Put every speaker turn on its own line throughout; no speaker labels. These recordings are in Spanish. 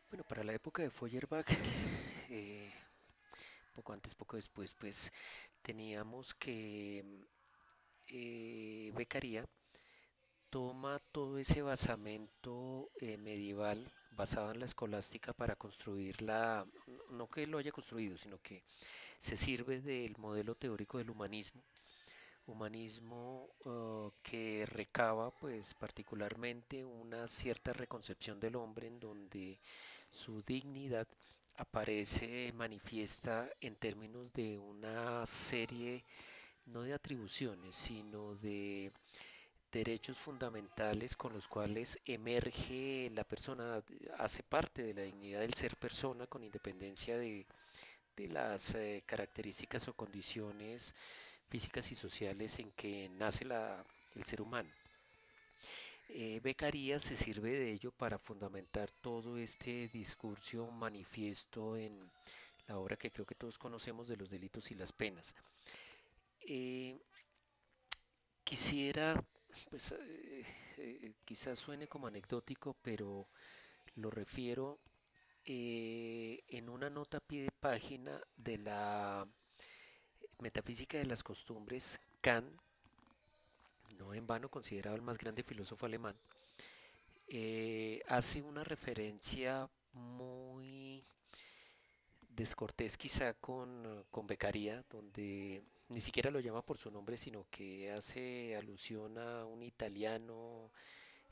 Bueno, para la época de Feuerbach, eh, poco antes, poco después, pues teníamos que Beccaria toma todo ese basamento medieval basado en la escolástica para construir no que lo haya construido, sino que se sirve del modelo teórico del humanismo que recaba pues particularmente una cierta reconcepción del hombre en donde su dignidad aparece manifiesta en términos de una serie no de atribuciones, sino de derechos fundamentales con los cuales emerge la persona, hace parte de la dignidad del ser persona con independencia de las características o condiciones físicas y sociales en que nace el ser humano. Beccaria se sirve de ello para fundamentar todo este discurso manifiesto en la obra que creo que todos conocemos de los delitos y las penas. Eh, Quisiera, pues quizás suene como anecdótico, pero lo refiero en una nota a pie de página de la Metafísica de las Costumbres. Kant, no en vano considerado el más grande filósofo alemán, hace una referencia muy descortés quizá con Beccaria, donde ni siquiera lo llama por su nombre, sino que hace alusión a un italiano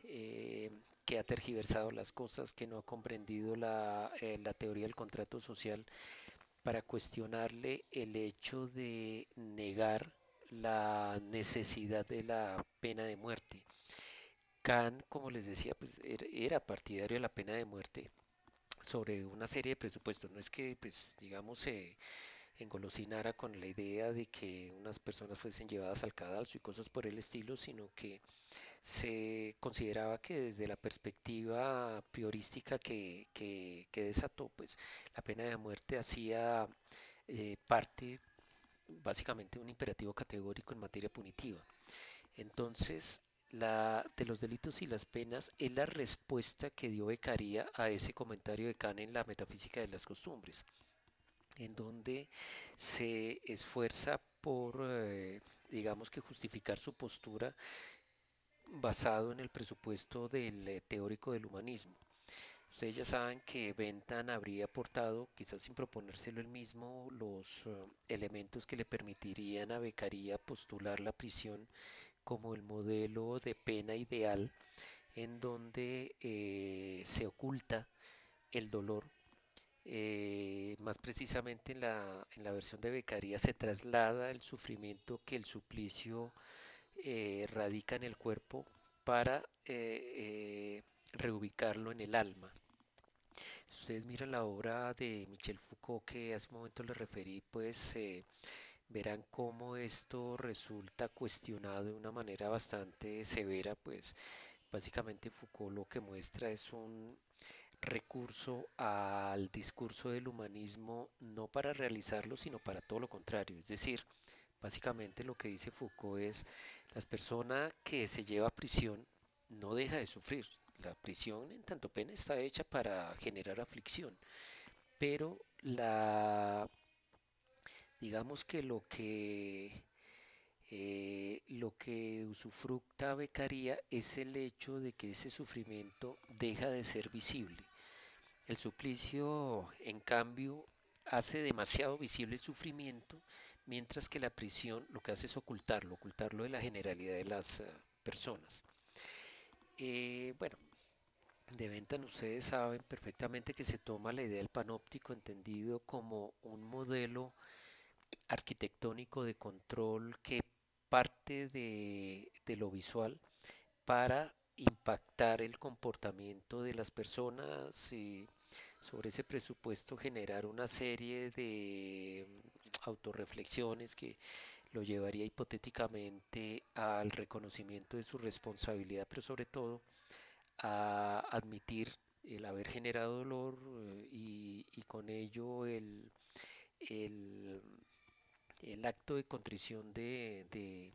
eh, que ha tergiversado las cosas, que no ha comprendido la teoría del contrato social, para cuestionarle el hecho de negar la necesidad de la pena de muerte. Kant, como les decía, pues era partidario de la pena de muerte sobre una serie de presupuestos. No es que, pues, digamos, se engolosinara con la idea de que unas personas fuesen llevadas al cadalso y cosas por el estilo, sino que se consideraba que desde la perspectiva priorística que desató, pues la pena de muerte hacía parte básicamente de un imperativo categórico en materia punitiva. Entonces, de los delitos y las penas es la respuesta que dio Beccaria a ese comentario de Kant en la metafísica de las costumbres, en donde se esfuerza por, digamos que justificar su postura basado en el presupuesto del teórico del humanismo. Ustedes ya saben que Bentham habría aportado, quizás sin proponérselo él mismo, los elementos que le permitirían a Beccaria postular la prisión como el modelo de pena ideal en donde se oculta el dolor. Más precisamente en la versión de Beccaria se traslada el sufrimiento que el suplicio radica en el cuerpo para reubicarlo en el alma. Si ustedes miran la obra de Michel Foucault que hace un momento les referí, pues verán cómo esto resulta cuestionado de una manera bastante severa, pues básicamente Foucault lo que muestra es un recurso al discurso del humanismo no para realizarlo, sino para todo lo contrario. Es decir, básicamente lo que dice Foucault es, las personas que se lleva a prisión no deja de sufrir. La prisión en tanto pena está hecha para generar aflicción, pero digamos que lo que usufructa Beccaria es el hecho de que ese sufrimiento deja de ser visible. El suplicio, en cambio, hace demasiado visible el sufrimiento, mientras que la prisión lo que hace es ocultarlo, ocultarlo de la generalidad de las personas. Bueno, de Bentham ustedes saben perfectamente que se toma la idea del panóptico entendido como un modelo arquitectónico de control que parte de lo visual para impactar el comportamiento de las personas y sobre ese presupuesto generar una serie de autorreflexiones que lo llevaría hipotéticamente al reconocimiento de su responsabilidad, pero sobre todo a admitir el haber generado dolor y con ello el, el acto de contrición de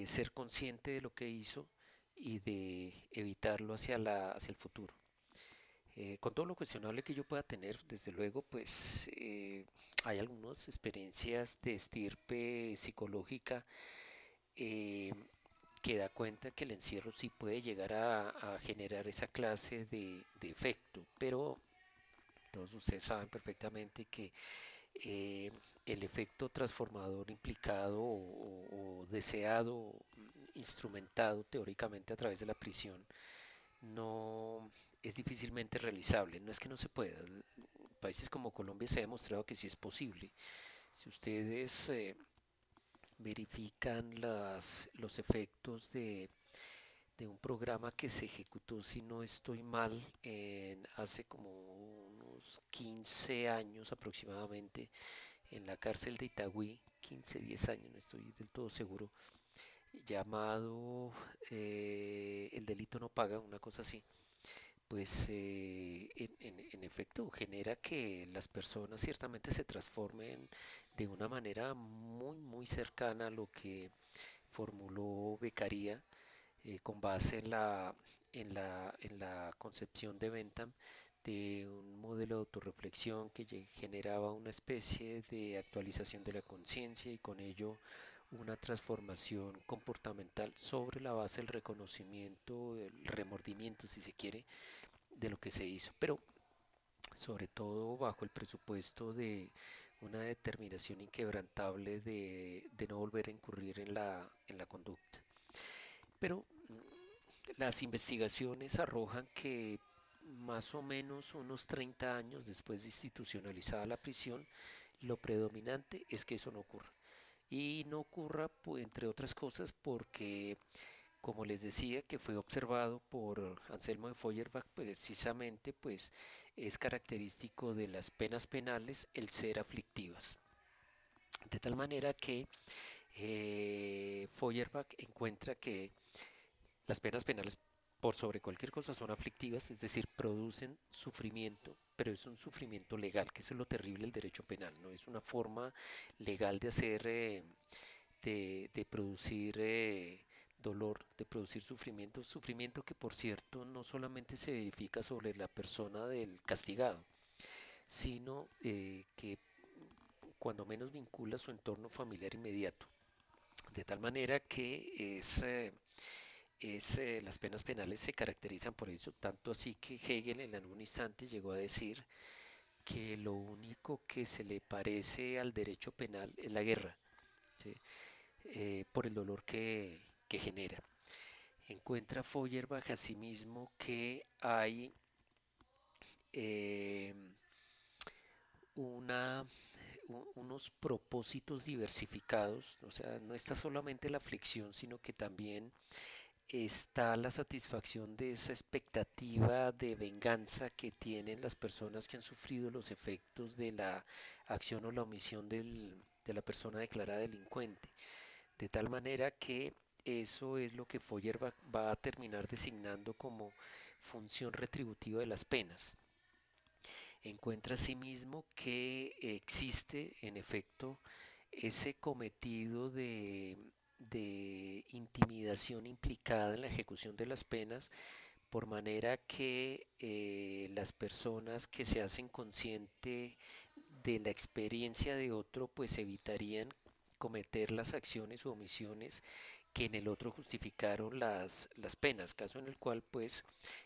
ser consciente de lo que hizo y de evitarlo hacia el futuro. Con todo lo cuestionable que yo pueda tener, desde luego, pues hay algunas experiencias de estirpe psicológica eh, que da cuenta que el encierro sí puede llegar a generar esa clase de efecto, pero todos ustedes saben perfectamente que eh, el efecto transformador implicado o deseado, instrumentado teóricamente a través de la prisión, no es difícilmente realizable. No es que no se pueda. En países como Colombia se ha demostrado que sí es posible. Si ustedes verifican los efectos de un programa que se ejecutó, si no estoy mal, hace como unos 15 años aproximadamente, en la cárcel de Itagüí, 15, 10 años, no estoy del todo seguro, llamado El delito no paga, una cosa así. Pues en efecto genera que las personas ciertamente se transformen de una manera muy muy cercana a lo que formuló Beccaria con base en la concepción de Bentham de un modelo de autorreflexión que generaba una especie de actualización de la conciencia y con ello una transformación comportamental sobre la base del reconocimiento, el remordimiento, si se quiere, de lo que se hizo, pero sobre todo bajo el presupuesto de una determinación inquebrantable de no volver a incurrir en la conducta. Pero las investigaciones arrojan que más o menos unos 30 años después de institucionalizada la prisión, lo predominante es que eso no ocurra. Y no ocurra, pues, entre otras cosas, porque, como les decía, que fue observado por Anselmo de Feuerbach, precisamente, pues, es característico de las penas penales el ser aflictivas. De tal manera que Feuerbach encuentra que las penas penales por sobre cualquier cosa son aflictivas, es decir, producen sufrimiento, pero es un sufrimiento legal, que eso es lo terrible del derecho penal, no es una forma legal de hacer, de producir dolor, de producir sufrimiento, sufrimiento que por cierto no solamente se verifica sobre la persona del castigado, sino que cuando menos vincula su entorno familiar inmediato, de tal manera que las penas penales se caracterizan por eso, tanto así que Hegel en algún instante llegó a decir que lo único que se le parece al derecho penal es la guerra, ¿sí? Por el dolor que genera. Encuentra Feuerbach asimismo que hay eh, una, unos propósitos diversificados, o sea, no está solamente la aflicción, sino que también está la satisfacción de esa expectativa de venganza que tienen las personas que han sufrido los efectos de la acción o la omisión de la persona declarada delincuente. De tal manera que eso es lo que Feuerbach va a terminar designando como función retributiva de las penas. Encuentra asimismo que existe en efecto ese cometido de intimidación implicada en la ejecución de las penas, por manera que las personas que se hacen consciente de la experiencia de otro, pues evitarían cometer las acciones o omisiones que en el otro justificaron las penas, caso en el cual pues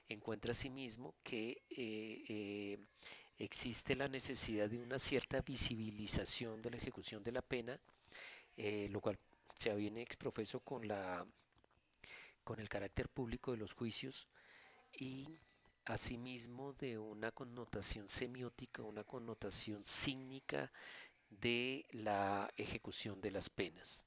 encuentra asimismo que existe la necesidad de una cierta visibilización de la ejecución de la pena, lo cual se viene exprofeso con el carácter público de los juicios y asimismo de una connotación semiótica, una connotación cínica de la ejecución de las penas.